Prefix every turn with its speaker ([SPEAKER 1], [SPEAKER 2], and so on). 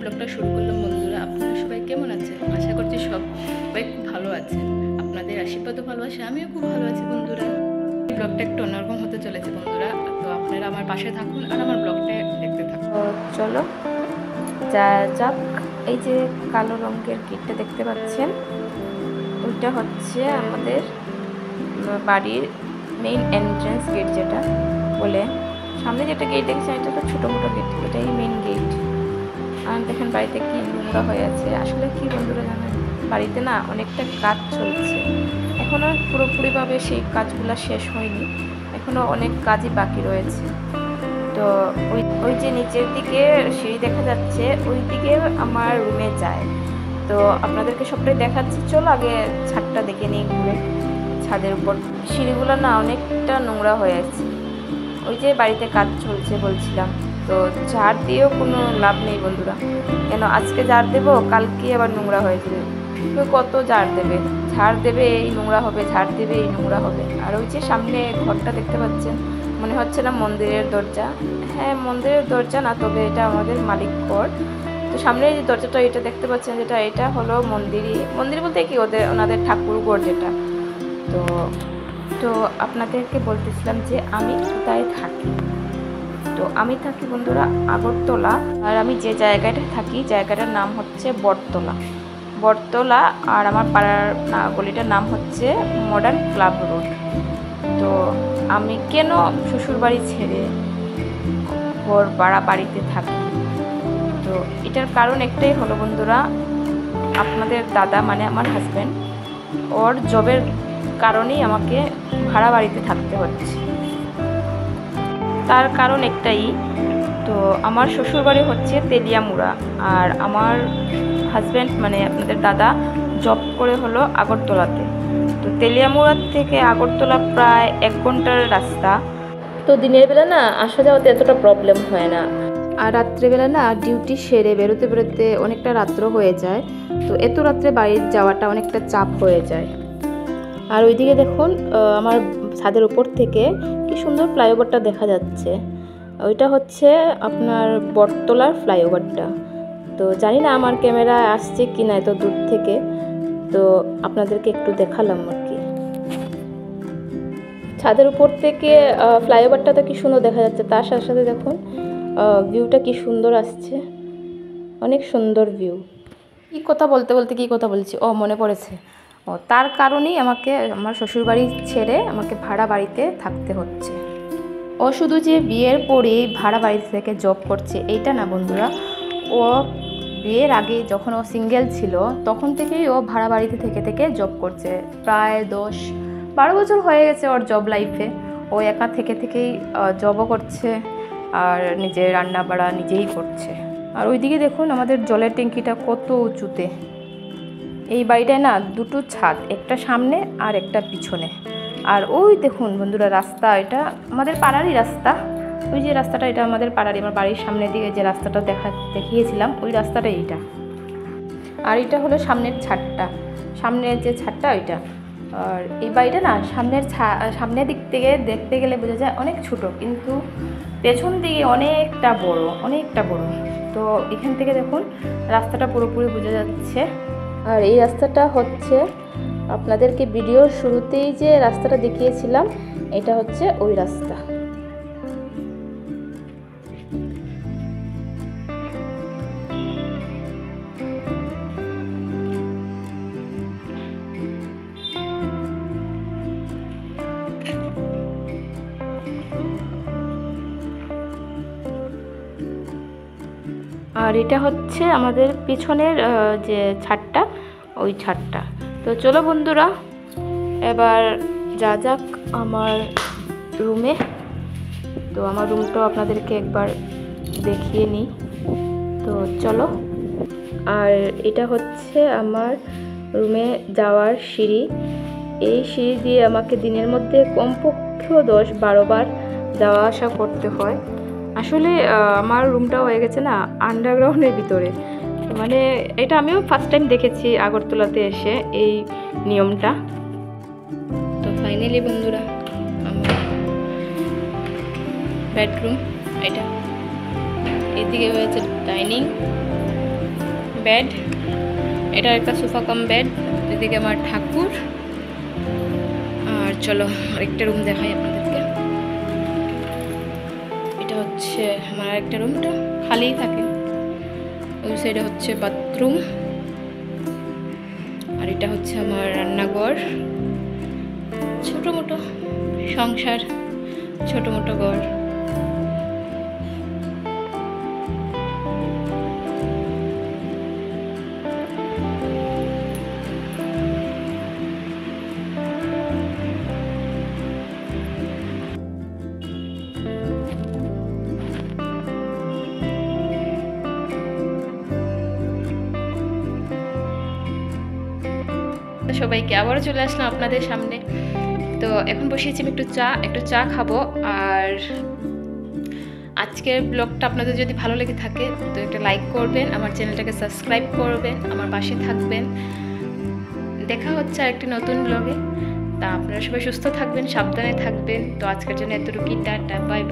[SPEAKER 1] ব্লগটা শুরু করলাম বন্ধুরা। আপনারা সবাই কেমন আছেন? আশা করছি সবাই খুব ভালো আছেন। আপনাদের আশীর্বাদ ও ভালোবাসা আমিও খুব ভালো আছি বন্ধুরা। ব্লগটা একটু অন্যরকম হতে চলেছে বন্ধুরা, তো আপনারা আমার পাশে থাকুন আর আমার ব্লগটা দেখতে থাকুন।
[SPEAKER 2] চলো যাক। এই যে কালো রঙের গেটটা দেখতে পাচ্ছেন, ওইটা হচ্ছে আমাদের বাড়ির মেইন এন্ট্রেন্স গেট, যেটা বলে। সামনে যেটা গেট দেখছেন এটা তো ছোটো মোটো গেট, এটাই মেইন গেট। আর দেখেন বাড়িতে কি নোংরা হয়ে আছে। আসলে কি বন্ধুরা জানেন, বাড়িতে না অনেকটা কাজ চলছে, এখনও পুরোপুরিভাবে সেই কাজগুলো শেষ হয়নি, এখনও অনেক কাজই বাকি রয়েছে। তো ওই যে নিচের দিকে সিঁড়ি দেখা যাচ্ছে, ওই দিকে আমার রুমে যায়। তো আপনাদেরকে সবটাই দেখাচ্ছি, চলো আগে ছাদটা দেখে নিই ঘুরে। ছাদের উপর সিঁড়িগুলো না অনেকটা নোংরা হয়ে আছে, ওই যে বাড়িতে কাজ চলছে বলছিলাম। তো ঝাড় দিয়েও কোনো লাভ নেই বন্ধুরা, কেন আজকে ঝাড় দেবো কালকে আবার নোংরা হয়ে যাবে। তো কত ঝাড় দেবে এই নোংরা হবে, ঝাড় দেবে এই নোংরা হবে। আর ওই যে সামনে ঘরটা দেখতে পাচ্ছেন, মনে হচ্ছে না মন্দিরের দরজা? হ্যাঁ, মন্দিরের দরজা না, তবে এটা আমাদের মালিক ঘর। তো সামনে যে দরজাটা এটা দেখতে পাচ্ছেন, এটা হলো মন্দির বলতে কি ওনাদের ঠাকুর ঘর যেটা। তো তো আপনাদেরকে বলতেছিলাম যে আমি কোথায় থাকি। তো আমি থাকি বন্ধুরা আগরতলা, আর আমি যে জায়গাটা থাকি জায়গাটার নাম হচ্ছে বটতলা। আর আমার পাড়ার গলিটার নাম হচ্ছে মডার্ন ক্লাব রোড। তো আমি কেন শ্বশুরবাড়ি ছেড়ে ঘর ভাড়া বাড়িতে থাকি, তো এটার কারণ একটাই হলো বন্ধুরা, আপনাদের দাদা মানে আমার হাজব্যান্ড, ওর জবের কারণেই আমাকে ভাড়া বাড়িতে থাকতে হচ্ছে। তার কারণ একটাই, তো আমার শ্বশুরবাড়ি হচ্ছে তেলিয়ামুড়া, আর আমার হাজব্যান্ড মানে আপনাদের দাদা জব করে হলো আগরতলাতে। তো তেলিয়ামুড়া থেকে আগরতলা প্রায় 1 ঘন্টার রাস্তা। তো দিনের বেলা না আসা যাওয়াতে এতটা প্রবলেম হয় না, আর রাত্রেবেলা না ডিউটি সেরে বেরোতে অনেকটা রাত্র হয়ে যায়। তো এত রাত্রে বাড়ি যাওয়াটা অনেকটা চাপ হয়ে যায়। আর ওইদিকে দেখুন আমার ছাদের উপর থেকে কি সুন্দর ফ্লাইওভারটা দেখা যাচ্ছে, ওইটা হচ্ছে আপনার বটতলার ফ্লাইওভারটা। তো জানি না আমার ক্যামেরা আসছে কি না এত দূর থেকে, তো আপনাদেরকে একটু দেখালাম আর কি। ছাদের উপর থেকে ফ্লাইওভারটা তো কি সুন্দর দেখা যাচ্ছে, তার সাথে সাথে দেখুন ভিউটা কি সুন্দর আসছে, অনেক সুন্দর ভিউ। কি কথা বলছি, মনে পড়েছে। তার কারণেই আমাকে আমার শ্বশুরবাড়ি ছেড়ে আমাকে ভাড়া বাড়িতে থাকতে হচ্ছে। ও শুধু যে বিয়ের পরেই ভাড়া বাড়িতে থেকে জব করছে এইটা না বন্ধুরা, ও বিয়ের আগে যখন ও সিঙ্গেল ছিল তখন থেকেই ও ভাড়া বাড়িতে থেকে জব করছে। প্রায় 10-12 বছর হয়ে গেছে ওর জব লাইফে। ও একা থেকেই জবও করছে আর নিজের রান্না বাড়া নিজেই করছে। আর ওইদিকে দেখুন আমাদের জলের ট্যাঙ্কিটা কত উঁচুতে। এই বাড়িটায় না 2টো ছাদ, একটা সামনে আর একটা পিছনে। আর ওই দেখুন বন্ধুরা রাস্তা, এটা আমাদের পাড়ারই রাস্তা। ওই যে রাস্তাটা, এটা আমাদের পাড়ারই, আমার বাড়ির সামনের দিকে যে রাস্তাটা দেখিয়েছিলাম ওই রাস্তাটা এইটা। আর এটা হলো সামনের যে ছাদটা ওইটা। আর এই বাড়িটা না সামনের দিক থেকে দেখতে গেলে বোঝা যায় অনেক ছোট, কিন্তু পেছন দিকে অনেকটা বড়। তো এখান থেকে দেখুন রাস্তাটা পুরোপুরি বোঝা যাচ্ছে। আর এই রাস্তাটা হচ্ছে আপনাদেরকে ভিডিওর শুরুতেই যে রাস্তাটা দেখিয়েছিলাম, এটা হচ্ছে ওই রাস্তা। আর এটা হচ্ছে আমাদের পিছনের যে ছাদটা, ওই ছাদটা। তো চলো বন্ধুরা এবার যাক আমার রুমে। তো আমার রুমটাও আপনাদেরকে একবার দেখিয়ে নিই, তো চলো। আর এটা হচ্ছে আমার রুমে যাওয়ার সিঁড়ি। এই সিঁড়ি দিয়ে আমাকে দিনের মধ্যে কমপক্ষেও 10-12 বার যাওয়া আসা করতে হয়। আসলে আমার রুমটা হয়ে গেছে না আন্ডারগ্রাউন্ডের ভিতরে, মানে এটা আমিও ফার্স্ট টাইম দেখেছি আগরতলাতে এসে এই নিয়মটা।
[SPEAKER 1] তো ফাইনালি বন্ধুরা আমার বেডরুম এটা, এদিকে হয়েছে ডাইনিং, বেড, এটা একটা সোফা কাম বেড, এদিকে আমার ঠাকুর। আর চলো আরেকটা রুম দেখাই আপনাদেরকে। এটা হচ্ছে আমার আরেকটা রুমটা খালিই থাকে, ওই সাইডে হচ্ছে বাথরুম। আর এটা হচ্ছে আমার রান্নাঘর, ছোট মোটো সংসার, ছোট মোটো ঘর। সবাইকে আবারও চলে আসলাম আপনাদের সামনে। তো এখন বসিয়েছি আমি একটু চা খাবো। আর আজকের ব্লগটা আপনাদের যদি ভালো লেগে থাকে তো একটা লাইক করবেন, আমার চ্যানেলটাকে সাবস্ক্রাইব করবেন, আমার পাশে থাকবেন। দেখা হচ্ছে আরেকটি নতুন ব্লগে। তা আপনারা সবাই সুস্থ থাকবেন, সাবধানে থাকবেন। তো আজকের জন্য এতটুকুই, টাটা, বাই।